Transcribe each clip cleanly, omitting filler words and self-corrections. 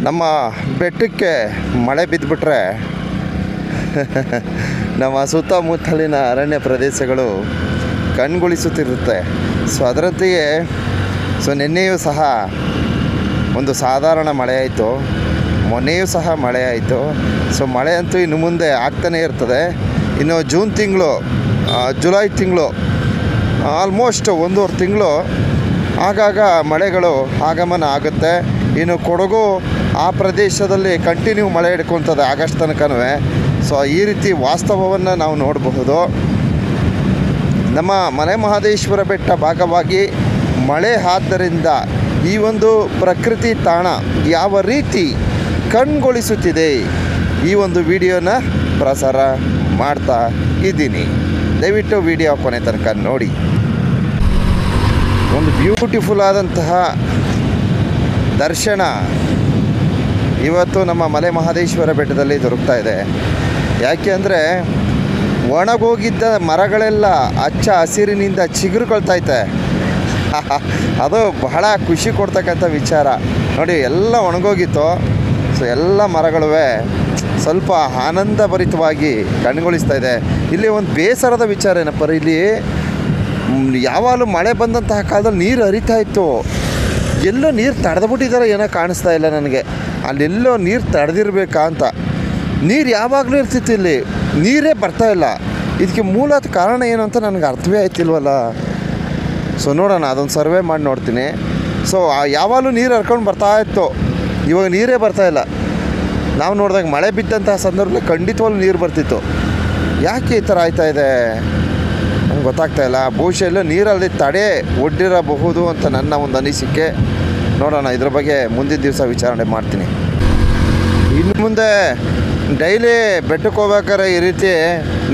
ನಮ್ಮ ಬೆಟ್ಟಕ್ಕೆ ಮಳೆ ಬಿದ್ದುಬಿಟ್ರೆ ನಮ್ಮ ಸುತ್ತಮುತ್ತಲಿನ ಅರಣ್ಯ ಪ್ರದೇಶಗಳು ಕಣ್ಗೊಳಿಸುತ್ತಿರುತ್ತೆ. ಸೊ ಅದರಂತೆಯೇ ನಿನ್ನೆಯೂ ಸಹ ಒಂದು ಸಾಧಾರಣ ಮಳೆ ಆಯಿತು, ಮೊನ್ನೆಯೂ ಸಹ ಮಳೆ ಆಯಿತು. ಸೊ ಮಳೆ ಅಂತೂ ಇನ್ನು ಮುಂದೆ ಆಗ್ತಾನೇ ಇರ್ತದೆ. ಇನ್ನು ಜೂನ್ ತಿಂಗಳು, ಜುಲೈ ತಿಂಗಳು, ಆಲ್ಮೋಸ್ಟ್ 1.5 ತಿಂಗಳು ಆಗಾಗ ಮಳೆಗಳು ಆಗಮನ ಆಗುತ್ತೆ. ಇನ್ನು ಕೊಡಗು ಆ ಪ್ರದೇಶದಲ್ಲಿ ಕಂಟಿನ್ಯೂ ಮಳೆ ಹಿಡ್ಕೊತದೆ ಆಗಸ್ಟ್ ತನಕನೂ. ಸೊ ಈ ರೀತಿ ವಾಸ್ತವವನ್ನು ನಾವು ನೋಡಬಹುದು. ನಮ್ಮ ಮಲೆ ಮಹದೇಶ್ವರ ಬೆಟ್ಟ ಭಾಗವಾಗಿ ಮಳೆ ಆದ್ದರಿಂದ ಈ ಒಂದು ಪ್ರಕೃತಿ ತಾಣ ಯಾವ ರೀತಿ ಕಣ್ಗೊಳಿಸುತ್ತಿದೆ ಈ ಒಂದು ವಿಡಿಯೋನ ಪ್ರಸಾರ ಮಾಡ್ತಾ ಇದ್ದೀನಿ. ದಯವಿಟ್ಟು ವಿಡಿಯೋ ಕೊನೆ ತನಕ ನೋಡಿ. ಒಂದು ಬ್ಯೂಟಿಫುಲ್ ಆದಂತಹ ದರ್ಶನ ಇವತ್ತು ನಮ್ಮ ಮಲೆ ಮಹದೇಶ್ವರ ಬೆಟ್ಟದಲ್ಲಿ ದೊರಕ್ತಾ ಇದೆ. ಯಾಕೆ ಅಂದರೆ ಒಣಗೋಗಿದ್ದ ಮರಗಳೆಲ್ಲ ಹಚ್ಚ ಹಸಿರಿನಿಂದ ಚಿಗುರುಕೊಳ್ತೈತೆ. ಅದು ಬಹಳ ಖುಷಿ ಕೊಡ್ತಕ್ಕಂಥ ವಿಚಾರ ನೋಡಿ. ಎಲ್ಲ ಒಣಗೋಗಿತ್ತು. ಸೊ ಎಲ್ಲ ಮರಗಳು ಸ್ವಲ್ಪ ಆನಂದಭರಿತವಾಗಿ ಕಣ್ಗೊಳಿಸ್ತಾ ಇದೆ. ಇಲ್ಲಿ ಒಂದು ಬೇಸರದ ವಿಚಾರ ಏನಪ್ಪ, ಇಲ್ಲಿ ಯಾವಾಗಲೂ ಮಳೆ ಬಂದಂತಹ ಕಾಲದಲ್ಲಿ ನೀರು ಹರಿತಾ ಇತ್ತು. ಎಲ್ಲೋ ನೀರು ತಡೆದ್ಬಿಟ್ಟಿದ್ದಾರೆ, ಏನೋ ಕಾಣಿಸ್ತಾ ಇಲ್ಲ ನನಗೆ. ಅಲ್ಲೆಲ್ಲೋ ನೀರು ತಡೆದಿರ್ಬೇಕಾ ಅಂತ. ನೀರು ಯಾವಾಗಲೂ ಇರ್ತಿತ್ತು, ಇಲ್ಲಿ ನೀರೇ ಬರ್ತಾಯಿಲ್ಲ. ಇದಕ್ಕೆ ಮೂಲದ ಕಾರಣ ಏನು ಅಂತ ನನಗೆ ಅರ್ಥವೇ ಆಯ್ತಿಲ್ವಲ್ಲ. ಸೊ ನೋಡೋಣ, ಅದೊಂದು ಸರ್ವೆ ಮಾಡಿ ನೋಡ್ತೀನಿ. ಸೊ ಯಾವಾಗಲೂ ನೀರು ಹರ್ಕೊಂಡು ಬರ್ತಾಯಿತ್ತು, ಇವಾಗ ನೀರೇ ಬರ್ತಾಯಿಲ್ಲ. ನಾವು ನೋಡಿದಾಗ ಮಳೆ ಬಿದ್ದಂತಹ ಸಂದರ್ಭದಲ್ಲಿ ಖಂಡಿತವಾಗ್ಲೂ ನೀರು ಬರ್ತಿತ್ತು. ಯಾಕೆ ಈ ಥರ ಆಯ್ತಾಯಿದೆ ನಂಗೆ ಗೊತ್ತಾಗ್ತಾಯಿಲ್ಲ. ಬಹುಶಃ ಎಲ್ಲೋ ನೀರಲ್ಲಿ ತಡೆ ಒಡ್ಡಿರಬಹುದು ಅಂತ ನನ್ನ ಒಂದು ಅನಿಸಿಕೆ. ನೋಡೋಣ, ಇದ್ರ ಬಗ್ಗೆ ಮುಂದಿನ ದಿವಸ ವಿಚಾರಣೆ ಮಾಡ್ತೀನಿ. ಇನ್ನು ಮುಂದೆ ಡೈಲಿ ಬೆಟ್ಟಕ್ಕೆ ಹೋಗ್ಬೇಕಾದ್ರೆ ಈ ರೀತಿ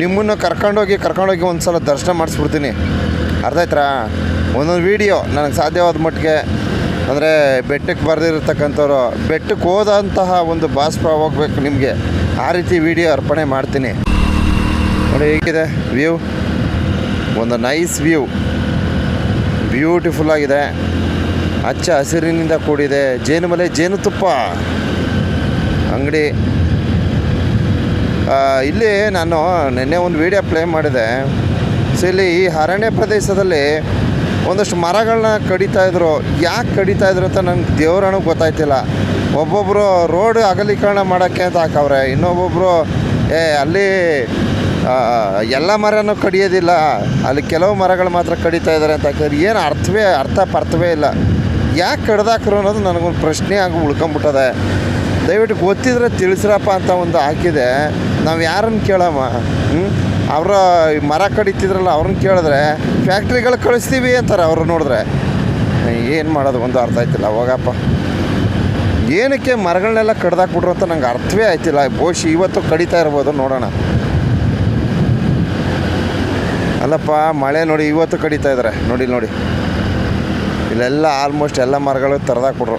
ನಿಮ್ಮನ್ನು ಕರ್ಕೊಂಡೋಗಿ ಒಂದು ಸಲ ದರ್ಶನ ಮಾಡಿಸ್ಬಿಡ್ತೀನಿ. ಅರ್ಥ ಆಯ್ತಾ? ಒಂದೊಂದು ವೀಡಿಯೋ ನನಗೆ ಸಾಧ್ಯವಾದ ಮಟ್ಟಿಗೆ, ಅಂದರೆ ಬೆಟ್ಟಕ್ಕೆ ಬರೆದಿರ್ತಕ್ಕಂಥವ್ರು ಬೆಟ್ಟಕ್ಕೆ ಹೋದಂತಹ ಒಂದು ಬಾಷ್ಪ ಹೋಗ್ಬೇಕು ನಿಮಗೆ, ಆ ರೀತಿ ವೀಡಿಯೋ ಅರ್ಪಣೆ ಮಾಡ್ತೀನಿ. ನೋಡಿ ಹೇಗಿದೆ ವ್ಯೂ, ಒಂದು ನೈಸ್ ವ್ಯೂ, ಬ್ಯೂಟಿಫುಲ್ ಆಗಿದೆ, ಹಚ್ಚ ಹಸಿರಿನಿಂದ ಕೂಡಿದೆ. ಜೇನುಮಲೆ ಜೇನುತುಪ್ಪ ಅಂಗಡಿ. ಇಲ್ಲಿ ನಾನು ನಿನ್ನೆ ಒಂದು ವೀಡಿಯೋ ಪ್ಲೇ ಮಾಡಿದೆ. ಸೊ ಇಲ್ಲಿ ಈ ಅರಣ್ಯ ಪ್ರದೇಶದಲ್ಲಿ ಒಂದಷ್ಟು ಮರಗಳನ್ನ ಕಡಿತಾಯಿದ್ರು. ಯಾಕೆ ಕಡಿತಾಯಿದ್ರು ಅಂತ ನಂಗೆ ದೇವರಣು ಗೊತ್ತಾಯ್ತಿಲ್ಲ. ಒಬ್ಬೊಬ್ಬರು ರೋಡ್ ಅಗಲೀಕರಣ ಮಾಡೋಕ್ಕೆ ಅಂತ ಹಾಕವ್ರೆ, ಇನ್ನೊಬ್ಬೊಬ್ಬರು ಅಲ್ಲಿ ಎಲ್ಲ ಮರನೂ ಕಡಿಯೋದಿಲ್ಲ, ಅಲ್ಲಿ ಕೆಲವು ಮರಗಳು ಮಾತ್ರ ಕಡಿತಾ ಇದ್ದಾರೆ ಅಂತ ಹಾಕಿದ್ರೆ ಏನು ಅರ್ಥವೇ ಇಲ್ಲ. ಯಾಕೆ ಕಡ್ದಾಕ್ರು ಅನ್ನೋದು ನನಗೊಂದು ಪ್ರಶ್ನೆ ಆಗಿ ಉಳ್ಕೊಂಬಿಟ್ಟದೆ. ದಯವಿಟ್ಟು ಗೊತ್ತಿದ್ರೆ ತಿಳಿಸ್ರಪ್ಪ ಅಂತ ಒಂದು ಹಾಕಿದೆ. ನಾವು ಯಾರನ್ನು ಕೇಳಮ್ಮ? ಅವರ ಮರ ಕಡಿತಿದ್ರಲ್ಲ ಅವ್ರನ್ನ ಕೇಳಿದ್ರೆ ಫ್ಯಾಕ್ಟ್ರಿಗಳು ಕಳಿಸ್ತೀವಿ ಅಂತಾರೆ ಅವರು. ನೋಡಿದ್ರೆ ಏನು ಮಾಡೋದು ಒಂದು ಅರ್ಥ ಆಯ್ತಿಲ್ಲ. ಹೋಗಪ್ಪ, ಏನಕ್ಕೆ ಮರಗಳನ್ನೆಲ್ಲ ಕಡ್ದಾಕ್ಬಿಟ್ರು ಅಂತ ನಂಗೆ ಅರ್ಥವೇ ಆಯ್ತಿಲ್ಲ. ಬಹುಶಃ ಇವತ್ತು ಕಡಿತಾ ಇರ್ಬೋದು, ನೋಡೋಣ. ಅಲ್ಲಪ್ಪ, ಮಳೆ ನೋಡಿ ಇವತ್ತು ಕಡಿತಾ ಇದ್ದಾರೆ ನೋಡಿ. ಇಲ್ಲೆಲ್ಲ ಆಲ್ಮೋಸ್ಟ್ ಎಲ್ಲ ಮರಗಳು ತರದಾಕ್ಬಿಟ್ರು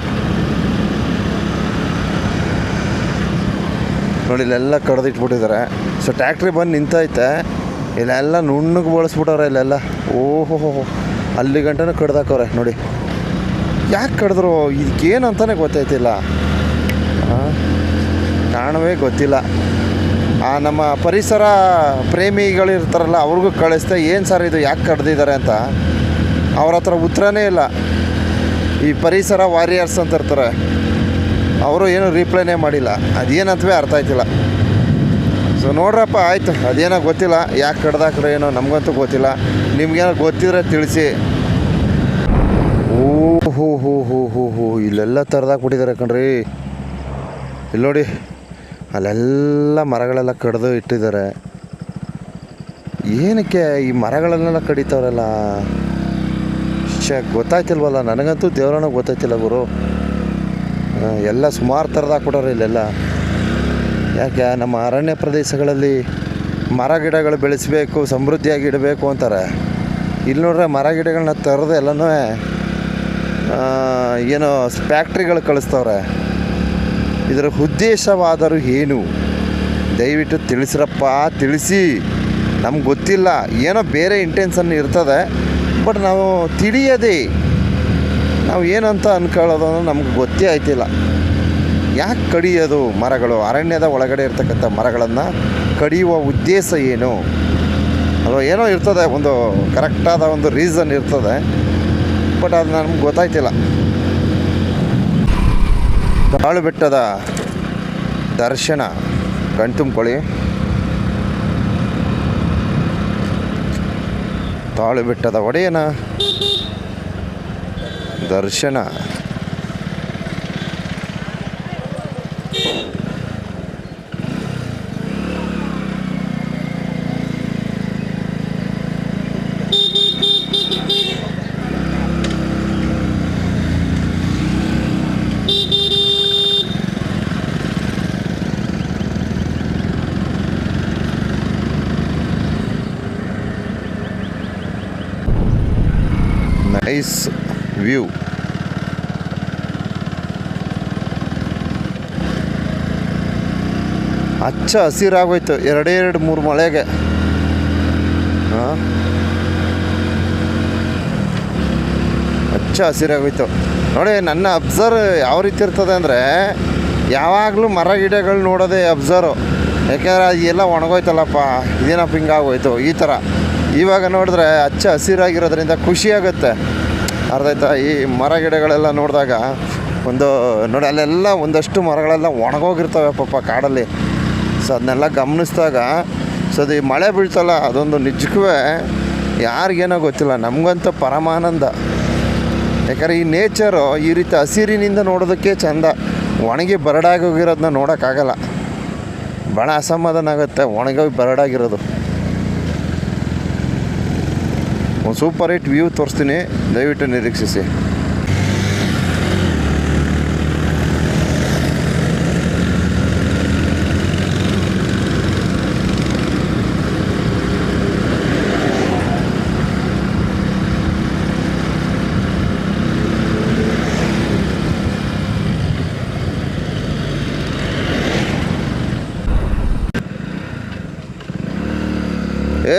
ನೋಡಿ. ಇಲ್ಲೆಲ್ಲ ಕಡ್ದಿಟ್ಬಿಟ್ಟಿದ್ದಾರೆ. ಸೊ ಟ್ಯಾಕ್ಟ್ರಿ ಬಂದು ನಿಂತೈತೆ. ಇಲ್ಲೆಲ್ಲ ನುಣ್ಣಗೆ ಬಳಸ್ಬಿಟ್ಟವ್ರೆ ಇಲ್ಲೆಲ್ಲ. ಓಹೋ, ಅಲ್ಲಿ ಗಂಟನೂ ಕಡ್ದಾಕವ್ರೆ ನೋಡಿ. ಯಾಕೆ ಕಡಿದ್ರು ಇದಕ್ಕೇನು ಅಂತಲೇ ಗೊತ್ತಾಯ್ತಿಲ್ಲ, ಕಾರಣವೇ ಗೊತ್ತಿಲ್ಲ. ನಮ್ಮ ಪರಿಸರ ಪ್ರೇಮಿಗಳಿರ್ತಾರಲ್ಲ ಅವ್ರಿಗೂ ಕಳಿಸ್ದೆ, ಏನು ಸರ್ ಇದು ಯಾಕೆ ಕಡ್ದಿದ್ದಾರೆ ಅಂತ. ಅವ್ರ ಹತ್ರ ಉತ್ತರನೇ ಇಲ್ಲ. ಈ ಪರಿಸರ ವಾರಿಯರ್ಸ್ ಅಂತ ಇರ್ತಾರೆ, ಅವರು ಏನು ರಿಪ್ಲೈನೇ ಮಾಡಿಲ್ಲ. ಅದೇನಂತವೇ ಅರ್ಥ ಆಯ್ತಿಲ್ಲ. ಸೊ ನೋಡ್ರಪ್ಪ, ಆಯಿತು, ಅದೇನೋ ಗೊತ್ತಿಲ್ಲ, ಯಾಕೆ ಕಡ್ದಾಕ್ರೆ ಏನೋ ನಮಗಂತೂ ಗೊತ್ತಿಲ್ಲ. ನಿಮ್ಗೇನೋ ಗೊತ್ತಿದ್ರೆ ತಿಳಿಸಿ. ಹೋ ಇಲ್ಲೆಲ್ಲ ತರದಾಕ್ಬಿಟ್ಟಿದ್ದಾರೆ ಕಣ್ರಿ. ಇಲ್ಲಿ ನೋಡಿ, ಅಲ್ಲೆಲ್ಲ ಮರಗಳೆಲ್ಲ ಕಡ್ದು ಇಟ್ಟಿದ್ದಾರೆ. ಏನಕ್ಕೆ ಈ ಮರಗಳನ್ನೆಲ್ಲ ಕಡಿತವ್ರಲ್ಲ? ಗೊತ್ತಾಯ್ತಿಲ್ವಲ್ಲ ನನಗಂತೂ. ದೇವರನ್ನ ಗೊತ್ತಾಯ್ತಿಲ್ಲ ಗುರು. ಎಲ್ಲ ಸುಮಾರು ತರದಾಕ್ಬಿಟ್ಟವ್ರೆ ಇಲ್ಲೆಲ್ಲ. ಯಾಕೆ ನಮ್ಮ ಅರಣ್ಯ ಪ್ರದೇಶಗಳಲ್ಲಿ ಮರ ಗಿಡಗಳು ಬೆಳೆಸಬೇಕು, ಸಮೃದ್ಧಿಯಾಗಿ ಇಡಬೇಕು ಅಂತಾರೆ. ಇಲ್ಲಿ ನೋಡ್ರೆ ಮರ ಗಿಡಗಳನ್ನ ತರದು ಎಲ್ಲನೂ ಏನೋ ಫ್ಯಾಕ್ಟ್ರಿಗಳು ಕಳಿಸ್ತವ್ರೆ. ಇದರ ಉದ್ದೇಶವಾದರೂ ಏನು? ದಯವಿಟ್ಟು ತಿಳಿಸ್ರಪ್ಪ, ತಿಳಿಸಿ. ನಮ್ಗೆ ಗೊತ್ತಿಲ್ಲ, ಏನೋ ಬೇರೆ ಇಂಟೆನ್ಷನ್ ಇರ್ತದೆ, ಬಟ್ ನಾವು ತಿಳಿಯದೆ ನಾವು ಏನಂತ ಅಂದ್ಕೊಳ್ಳೋದು ನಮ್ಗೆ ಗೊತ್ತೇ ಆಯ್ತಿಲ್ಲ. ಯಾಕೆ ಕಡಿಯೋದು ಮರಗಳು? ಅರಣ್ಯದ ಒಳಗಡೆ ಇರ್ತಕ್ಕಂಥ ಮರಗಳನ್ನು ಕಡಿಯುವ ಉದ್ದೇಶ ಏನು? ಅಲ್ವಾ, ಏನೋ ಇರ್ತದೆ, ಒಂದು ಕರೆಕ್ಟಾದ ಒಂದು ರೀಸನ್ ಇರ್ತದೆ, ಬಟ್ ಅದು ನಮ್ಗೆ ಗೊತ್ತಾಯ್ತಿಲ್ಲ. ತಾಳು ಬೆಟ್ಟದ ದರ್ಶನ ಕಣ್ತುಂಬ್ಕೊಳ್ಳಿ. ತಾಳು ಬೆಟ್ಟದ ಒಡೆಯನ ದರ್ಶನ. Nice view. ಹಚ್ಚ ಹಸಿರಾಗೋಯ್ತು 2-3 ಮಳೆಗೆ. ಹಚ್ಚ ಹಸಿರಾಗೋಯ್ತು ನೋಡಿ. ನನ್ನ ಅಬ್ಸರ್ವ್ ಯಾವ ರೀತಿ ಇರ್ತದೆ ಅಂದರೆ, ಯಾವಾಗಲೂ ಮರ ಗಿಡಗಳು ನೋಡೋದೇ ಅಬ್ಸರ್ವ್. ಯಾಕೆಂದರೆ ಅದು ಎಲ್ಲ ಒಣಗೋಯ್ತಲ್ಲಪ್ಪ, ಇದೇನಪ್ಪ ಹಿಂಗಾಗೋಯ್ತು ಈ ಥರ. ಇವಾಗ ನೋಡಿದ್ರೆ ಹಚ್ಚ ಹಸಿರಾಗಿರೋದ್ರಿಂದ ಖುಷಿಯಾಗುತ್ತೆ, ಅರ್ಥ ಆಯ್ತಾ? ಈ ಮರ ಗಿಡಗಳೆಲ್ಲ ನೋಡಿದಾಗ ಒಂದು ನೋಡಿ, ಅಲ್ಲೆಲ್ಲ ಒಂದಷ್ಟು ಮರಗಳೆಲ್ಲ ಒಣಗೋಗಿರ್ತವೆ ಪಾಪ ಕಾಡಲ್ಲಿ. ಸೊ ಅದನ್ನೆಲ್ಲ ಗಮನಿಸಿದಾಗ, ಸೊ ಅದು ಈ ಮಳೆ ಬೀಳ್ತಲ್ಲ, ಅದೊಂದು ನಿಜಕ್ಕೂ ಯಾರಿಗೇನೋ ಗೊತ್ತಿಲ್ಲ, ನಮಗಂತೂ ಪರಮಾನಂದ. ಯಾಕಂದರೆ ಈ ನೇಚರು ಈ ರೀತಿ ಹಸಿರಿನಿಂದ ನೋಡೋದಕ್ಕೆ ಚೆಂದ. ಒಣಗಿ ಬರಡಾಗೋಗಿರೋದನ್ನ ನೋಡೋಕ್ಕಾಗಲ್ಲ, ಭಾಳ ಅಸಮಾಧಾನ ಆಗುತ್ತೆ ಒಣಗೋಗಿ ಬರಡಾಗಿರೋದು. ಒಂದು ಸೂಪರ್ ಹಿಟ್ ವ್ಯೂ ತೋರಿಸ್ತೀನಿ, ದಯವಿಟ್ಟು ನಿರೀಕ್ಷಿಸಿ.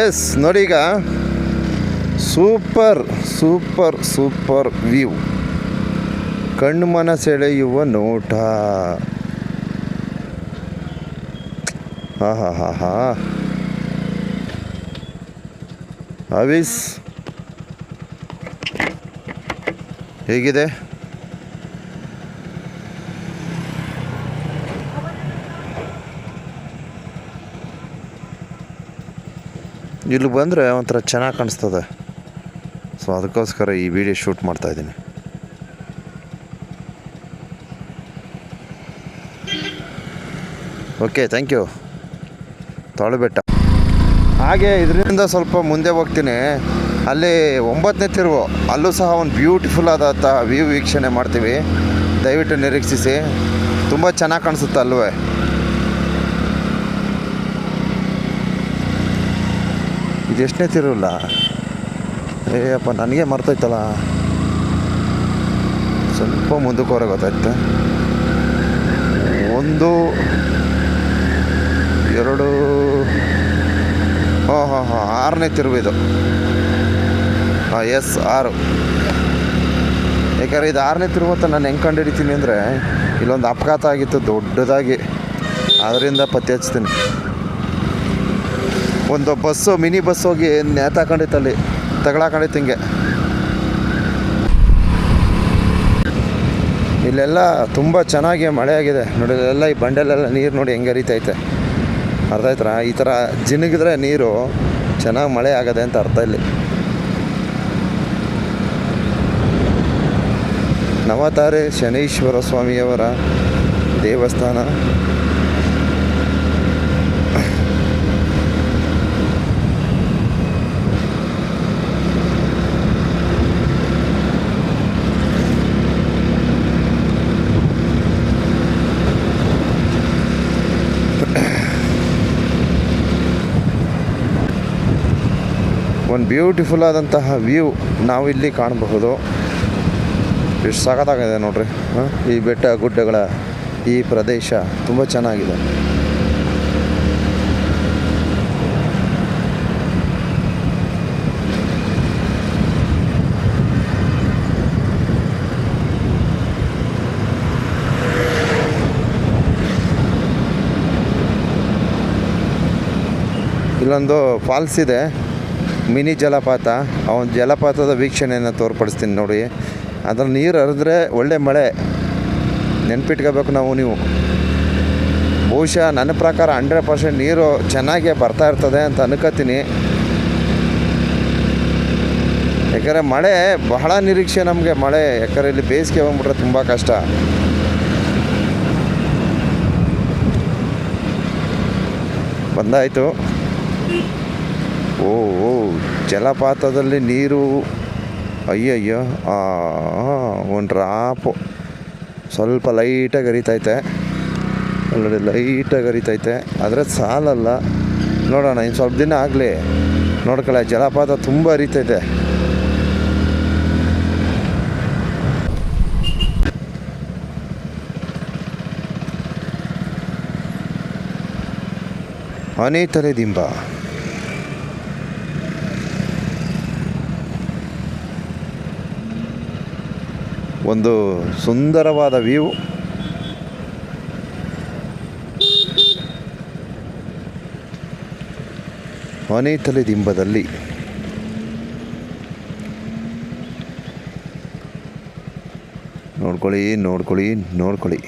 ಎಸ್ ನೋಡಿ, ಈಗ ಸೂಪರ್ ಸೂಪರ್ ಸೂಪರ್ ವ್ಯೂ, ಕಣ್ಣು ಮನ ಸೆಳೆಯುವ ನೋಟ. ಹಾ ಅವಿಸ್ ಹೇಗಿದೆ? ಇಲ್ಲಿ ಬಂದರೆ ಒಂಥರ ಚೆನ್ನಾಗಿ ಕಾಣಿಸ್ತದೆ. ಸೊ ಅದಕ್ಕೋಸ್ಕರ ಈ ವಿಡಿಯೋ ಶೂಟ್ ಮಾಡ್ತಾಯಿದ್ದೀನಿ. Okay, thank you. Talu Betta. ಹಾಗೆ ಇದರಿಂದ ಸ್ವಲ್ಪ ಮುಂದೆ ಹೋಗ್ತೀನಿ, ಅಲ್ಲಿ 9ನೇ ತಿರುವು, ಅಲ್ಲೂ ಸಹ ಒಂದು ಬ್ಯೂಟಿಫುಲ್ ಆದಂಥ ವ್ಯೂ ವೀಕ್ಷಣೆ ಮಾಡ್ತೀವಿ. ದಯವಿಟ್ಟು ನಿರೀಕ್ಷಿಸಿ, ತುಂಬ ಚೆನ್ನಾಗಿ ಕಾಣಿಸುತ್ತೆ ಅಲ್ವೇ. ಇದು ಎಷ್ಟನೇ ತಿರುವಲ್ಲ? ಅಪ್ಪ, ನನಗೆ ಮರ್ತೋಯ್ತಲ್ಲ, ಸ್ವಲ್ಪ ಮುಂದಕ್ಕೆ ಹೊರಗೆ ಗೊತ್ತಾಯ್ತು. 1 2 ಹಾಂ 6ನೇ ತಿರುವು ಇದು. ಎಸ್ 6. ಯಾಕಂದರೆ ಇದು 6ನೇ ತಿರುವು ಅಂತ ನಾನು ಹೆಂಗೆ ಕಂಡುಹಿಡಿತೀನಿ ಅಂದರೆ, ಇಲ್ಲೊಂದು ಅಪಘಾತ ಆಗಿತ್ತು ದೊಡ್ಡದಾಗಿ, ಅದರಿಂದ ಪತ್ತೆ ಹಚ್ತೀನಿ. ಒಂದು ಬಸ್ಸು, ಮಿನಿ ಬಸ್ ಹೋಗಿ ನೇತಾಕೊಂಡಿತ್ತು, ಅಲ್ಲಿ ತಗೊಳಕೊಂಡಿತ್ತು ಹಿಂಗೆ. ಇಲ್ಲೆಲ್ಲ ತುಂಬ ಚೆನ್ನಾಗಿ ಮಳೆ ಆಗಿದೆ ನೋಡಿ. ಇಲ್ಲೆಲ್ಲ ಈ ಬಂಡೆಲೆಲ್ಲ ನೀರು ನೋಡಿ ಹೆಂಗೆ ಹರಿತೈತೆ, ಅರ್ಥ ಆಯ್ತರ? ಈ ಥರ ಜಿನುಗಿದ್ರೆ ನೀರು ಚೆನ್ನಾಗಿ ಮಳೆ ಆಗದೆ ಅಂತ ಅರ್ಥ. ಇಲ್ಲಿ ನವತಾರೆ ಶನೈಶ್ವರ ಸ್ವಾಮಿಯವರ ದೇವಸ್ಥಾನ. ಒಂದು ಬ್ಯೂಟಿಫುಲ್ ಆದಂತಹ ವ್ಯೂ ನಾವು ಇಲ್ಲಿ ಕಾಣಬಹುದು. ಎಷ್ಟು ಸಖತ್ತಾಗಿದೆ ನೋಡ್ರಿ. ಈ ಬೆಟ್ಟ ಗುಡ್ಡಗಳ ಈ ಪ್ರದೇಶ ತುಂಬ ಚೆನ್ನಾಗಿದೆ. ಇಲ್ಲೊಂದು ಫಾಲ್ಸ್ ಇದೆ, ಮಿನಿ ಜಲಪಾತ. ಆ ಒಂದು ಜಲಪಾತದ ವೀಕ್ಷಣೆಯನ್ನು ತೋರ್ಪಡಿಸ್ತೀನಿ ನೋಡಿ. ಅದ್ರ ನೀರು ಹರಿದ್ರೆ ಒಳ್ಳೆ ಮಳೆ, ನೆನ್ಪಿಟ್ಕೋಬೇಕು ನೀವು. ಬಹುಶಃ ನನ್ನ ಪ್ರಕಾರ 100% ನೀರು ಚೆನ್ನಾಗೇ ಬರ್ತಾ ಇರ್ತದೆ ಅಂತ ಅನ್ಕೋತೀನಿ. ಯಾಕಂದರೆ ಮಳೆ ಬಹಳ ನಿರೀಕ್ಷೆ ನಮಗೆ ಮಳೆ. ಯಾಕಂದರೆ ಇಲ್ಲಿ ಬೇಸಿಗೆ ಬಂದ್ಬಿಟ್ರೆ ತುಂಬ ಕಷ್ಟ. ಬಂದಾಯಿತು. ಓ ಜಲಪಾತದಲ್ಲಿ ನೀರು, ಅಯ್ಯಯ್ಯೋ, ಒಂದು ಡ್ರಾಪು ಸ್ವಲ್ಪ ಲೈಟಾಗಿ ಹರಿತೈತೆ. ಆಲ್ರೆಡಿ ಲೈಟಾಗಿ ಹರಿತೈತೆ, ಆದರೆ ಸಾಲಲ್ಲ. ನೋಡೋಣ, ಇನ್ನು ಸ್ವಲ್ಪ ದಿನ ಆಗಲಿ ನೋಡ್ಕೊಳ್ಳಿ. ಜಲಪಾತ ತುಂಬ ಹರಿತೈತೆ. ಆನೆತಲೆ ದಿಂಬ. ಒಂದು ಸುಂದರವಾದ ವ್ಯೂ. ಆನೆತಲೆ ದಿಂಬದಲ್ಲಿ ನೋಡ್ಕೊಳ್ಳಿ.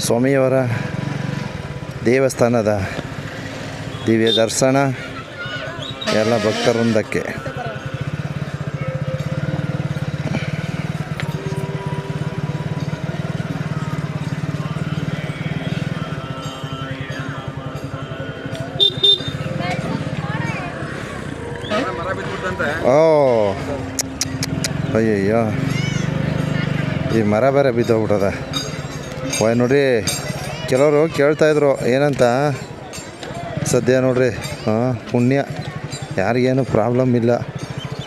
ಸ್ವಾಮಿಯವರ ದೇವಸ್ಥಾನದ ದಿವ್ಯ ದರ್ಶನ ಎಲ್ಲ ಭಕ್ತವೃಂದಕ್ಕೆ. ಓ ಅಯ್ಯಯ್ಯೋ, ಈ ಮರ ಬೇರೆ ಬಿದ್ದೋಗ್ಬಿಟ್ಟದ. ನೋಡಿ, ಕೆಲವರು ಕೇಳ್ತಾಯಿದ್ರು ಏನಂತ. ಸದ್ಯ ನೋಡ್ರಿ, ಪುಣ್ಯ, ಯಾರಿಗೇನು ಪ್ರಾಬ್ಲಮ್ ಇಲ್ಲ.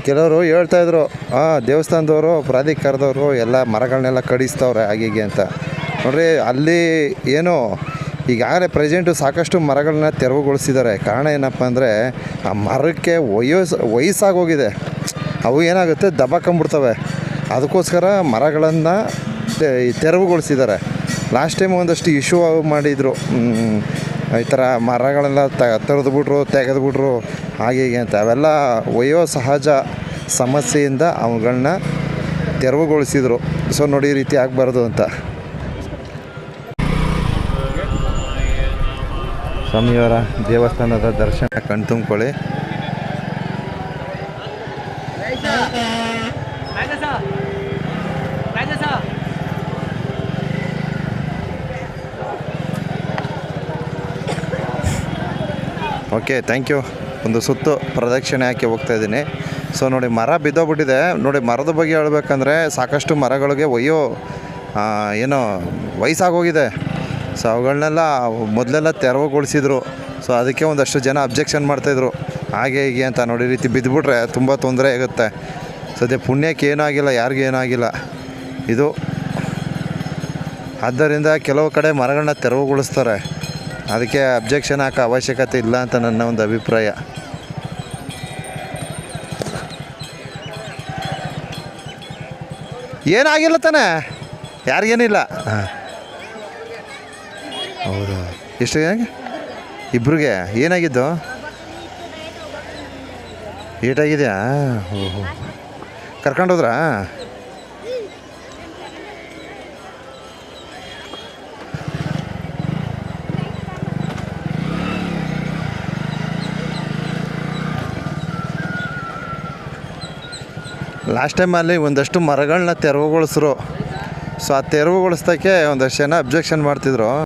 ಕೆಲವರು ಹೇಳ್ತಾಯಿದ್ರು ದೇವಸ್ಥಾನದವರು, ಪ್ರಾಧಿಕಾರದವರು ಎಲ್ಲ ಮರಗಳನ್ನೆಲ್ಲ ಕಡಿಸ್ತವ್ರೆ ಹಾಗೆ ಅಂತ. ನೋಡ್ರಿ, ಅಲ್ಲಿ ಏನೋ ಈಗಾಗಲೇ ಪ್ರೆಸೆಂಟು ಸಾಕಷ್ಟು ಮರಗಳನ್ನ ತೆರವುಗೊಳಿಸಿದ್ದಾರೆ. ಕಾರಣ ಏನಪ್ಪ ಅಂದರೆ ಆ ಮರಕ್ಕೆ ವಯಸ್ಸಾಗೋಗಿದೆ. ಅವು ಏನಾಗುತ್ತೆ, ದಬ್ಬಾಕೊಂಬಿಡ್ತವೆ. ಅದಕ್ಕೋಸ್ಕರ ಮರಗಳನ್ನು ತೆರವುಗೊಳಿಸಿದ್ದಾರೆ. ಲಾಸ್ಟ್ ಟೈಮ್ ಒಂದಷ್ಟು ಇಶ್ಯೂ ಮಾಡಿದರು, ಈ ಥರ ಮರಗಳೆಲ್ಲ ತೆಗೆದುಬಿಟ್ರು ಹಾಗೆ ಅಂತ. ಅವೆಲ್ಲ ಸಹಜ ಸಮಸ್ಯೆಯಿಂದ ಅವುಗಳನ್ನ ತೆರವುಗೊಳಿಸಿದರು. ಸೊ ನೋಡಿ, ಈ ರೀತಿ ಆಗಬಾರ್ದು ಅಂತ. ಸ್ವಾಮಿಯವರ ದೇವಸ್ಥಾನದ ದರ್ಶನ ಕಣ್ತುಂಬ್ಕೊಳ್ಳಿ. Okay, thank you. ಒಂದು ಸುತ್ತು ಪ್ರದಕ್ಷಿಣೆ ಹಾಕಿ ಹೋಗ್ತಾಯಿದ್ದೀನಿ. ಸೊ ನೋಡಿ, ಮರ ಬಿದ್ದೋಗ್ಬಿಟ್ಟಿದೆ. ನೋಡಿ, ಮರದ ಬಗ್ಗೆ ಹೇಳ್ಬೇಕಂದ್ರೆ ಸಾಕಷ್ಟು ಮರಗಳಿಗೆ ಏನೋ ವಯಸ್ಸಾಗೋಗಿದೆ. ಸೊ ಅವುಗಳನ್ನೆಲ್ಲ ಮೊದಲೆಲ್ಲ ತೆರವುಗೊಳಿಸಿದ್ರು. ಸೊ ಅದಕ್ಕೆ ಒಂದಷ್ಟು ಜನ ಅಬ್ಜೆಕ್ಷನ್ ಮಾಡ್ತಾಯಿದ್ರು, ಹಾಗೆ ಹೀಗೆ ಅಂತ. ನೋಡಿ, ರೀತಿ ಬಿದ್ದುಬಿಟ್ರೆ ತುಂಬ ತೊಂದರೆ ಆಗುತ್ತೆ. ಸದ್ಯ ಪುಣ್ಯಕ್ಕೆ ಏನೂ ಆಗಿಲ್ಲ, ಯಾರಿಗೂ ಏನೂ ಆಗಿಲ್ಲ ಇದು. ಆದ್ದರಿಂದ ಕೆಲವು ಕಡೆ ಮರಗಳನ್ನ ತೆರವುಗೊಳಿಸ್ತಾರೆ. ಅದಕ್ಕೆ ಅಬ್ಜೆಕ್ಷನ್ ಹಾಕೋ ಅವಶ್ಯಕತೆ ಇಲ್ಲ ಅಂತ ನನ್ನ ಒಂದು ಅಭಿಪ್ರಾಯ. ಏನಾಗಿಲ್ಲ ತಾನೆ, ಯಾರಿಗೇನಿಲ್ಲ. ಹೌದು, ಎಷ್ಟು ಇಬ್ರಿಗೆ ಏನಾಗಿದ್ದು? ಏಟಾಗಿದೆಯಾ? ಓಹೋ, ಕರ್ಕೊಂಡೋದ್ರಾ? ಲಾಸ್ಟ್ ಟೈಮಲ್ಲಿ ಒಂದಷ್ಟು ಮರಗಳನ್ನ ತೆರವುಗೊಳಿಸ್ರು. ಸೊ ಆ ತೆರವುಗೊಳಿಸೋಕ್ಕೆ ಒಂದಷ್ಟು ಜನ ಅಬ್ಜೆಕ್ಷನ್ ಮಾಡ್ತಿದ್ರು.